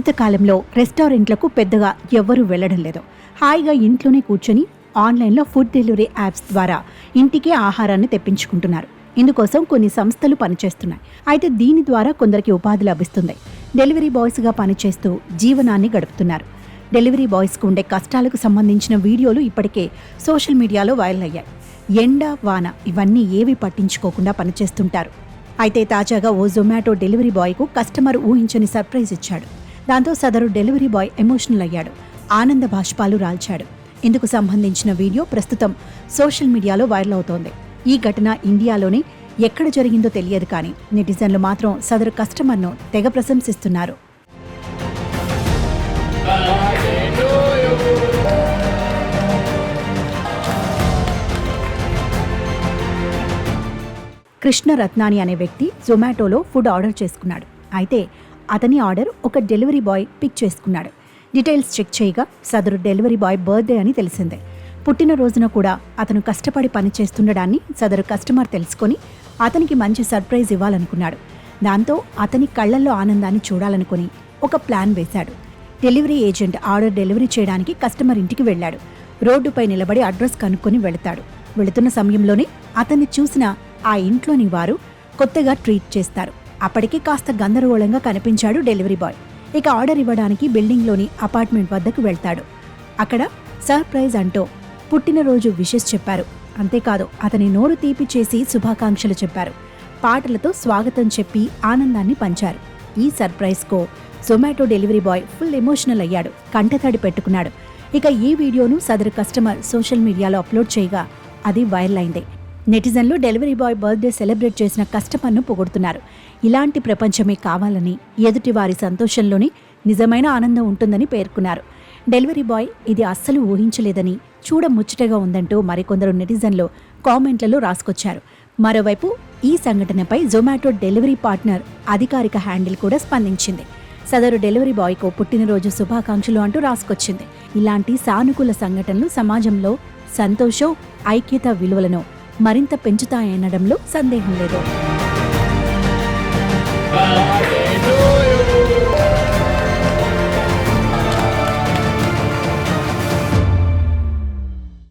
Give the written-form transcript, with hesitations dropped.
ప్రస్తుత కాలంలో రెస్టారెంట్లకు పెద్దగా ఎవ్వరూ వెళ్లడం లేదు. హాయిగా ఇంట్లోనే కూర్చొని ఆన్లైన్లో ఫుడ్ డెలివరీ యాప్స్ ద్వారా ఇంటికే ఆహారాన్ని తెప్పించుకుంటున్నారు. ఇందుకోసం కొన్ని సంస్థలు పనిచేస్తున్నాయి. అయితే దీని ద్వారా కొందరికి ఉపాధి లభిస్తుంది. డెలివరీ బాయ్స్గా పనిచేస్తూ జీవనాన్ని గడుపుతున్నారు. డెలివరీ బాయ్స్కు ఉండే కష్టాలకు సంబంధించిన వీడియోలు ఇప్పటికే సోషల్ మీడియాలో వైరల్ అయ్యాయి. ఎండ, వాన ఇవన్నీ ఏవి పట్టించుకోకుండా పనిచేస్తుంటారు. అయితే తాజాగా ఓ జొమాటో డెలివరీ బాయ్కు కస్టమర్ ఊహించని సర్ప్రైజ్ ఇచ్చాడు. దాంతో సదరు డెలివరీ బాయ్ ఎమోషనల్ అయ్యాడు. ఆనంద బాష్పాలు రాల్చాడు. ఇందుకు సంబంధించిన వీడియో ప్రస్తుతం సోషల్ మీడియాలో వైరల్ అవుతోంది. ఈ ఘటన ఇండియాలోనే ఎక్కడ జరిగిందో తెలియదు కానీ నెటిజన్లు మాత్రం సదరు కస్టమర్ను తెగ ప్రశంసిస్తున్నారు. కృష్ణ రత్నాని అనే వ్యక్తి జొమాటోలో ఫుడ్ ఆర్డర్ చేసుకున్నాడు. అయితే అతని ఆర్డర్ ఒక డెలివరీ బాయ్ పిక్ చేసుకున్నాడు. డీటెయిల్స్ చెక్ చేయగా సదరు డెలివరీ బాయ్ బర్త్డే అని తెలిసిందే. పుట్టినరోజున కూడా అతను కష్టపడి పని చేస్తుండడాన్ని సదరు కస్టమర్ తెలుసుకొని అతనికి మంచి సర్ప్రైజ్ ఇవ్వాలనుకున్నాడు. దాంతో అతని కళ్లల్లో ఆనందాన్ని చూడాలనుకుని ఒక ప్లాన్ వేశాడు. డెలివరీ ఏజెంట్ ఆర్డర్ డెలివరీ చేయడానికి కస్టమర్ ఇంటికి వెళ్ళాడు. రోడ్డుపై నిలబడి అడ్రస్ కనుక్కొని వెళతాడు. వెళుతున్న సమయంలోనే అతన్ని చూసిన ఆ ఇంట్లోని వారు కొత్తగా ట్రీట్ చేస్తారు. అప్పటికే కాస్త గందరగోళంగా కనిపించాడు డెలివరీ బాయ్. ఇక ఆర్డర్ ఇవ్వడానికి బిల్డింగ్లోని అపార్ట్మెంట్ వద్దకు వెళ్తాడు. అక్కడ సర్ప్రైజ్ అంటూ పుట్టినరోజు విషెస్ చెప్పారు. అంతేకాదు అతని నోరు తీపి చేసి శుభాకాంక్షలు చెప్పారు. పాటలతో స్వాగతం చెప్పి ఆనందాన్ని పంచారు. ఈ సర్ప్రైజ్కో Zomato delivery boy full emotional అయ్యాడు. కంటతడి పెట్టుకున్నాడు. ఇక ఈ వీడియోను సదరు కస్టమర్ సోషల్ మీడియాలో అప్లోడ్ చేయగా అది వైరల్ అయింది. నెటిజన్లు డెలివరీ బాయ్ బర్త్డే సెలబ్రేట్ చేసిన కస్టమర్ను పొగుడుతున్నారు. ఇలాంటి ప్రపంచమే కావాలని, ఎదుటివారి సంతోషంలోనే నిజమైన ఆనందం ఉంటుందని పేర్కొన్నారు. డెలివరీ బాయ్ ఇది అస్సలు ఊహించలేదని, చూడముచ్చటగా ఉందంటూ మరికొందరు నెటిజన్లు కామెంట్లలో రాసుకొచ్చారు. మరోవైపు ఈ సంఘటనపై జొమాటో డెలివరీ పార్ట్నర్ అధికారిక హ్యాండిల్ కూడా స్పందించింది. సదరు డెలివరీ బాయ్కు పుట్టినరోజు శుభాకాంక్షలు అంటూ రాసుకొచ్చింది. ఇలాంటి సానుకూల సంఘటనలు సమాజంలో సంతోషం, ఐక్యత విలువలను మరింత పెంచుతాయనడంలో సందేహం లేదు.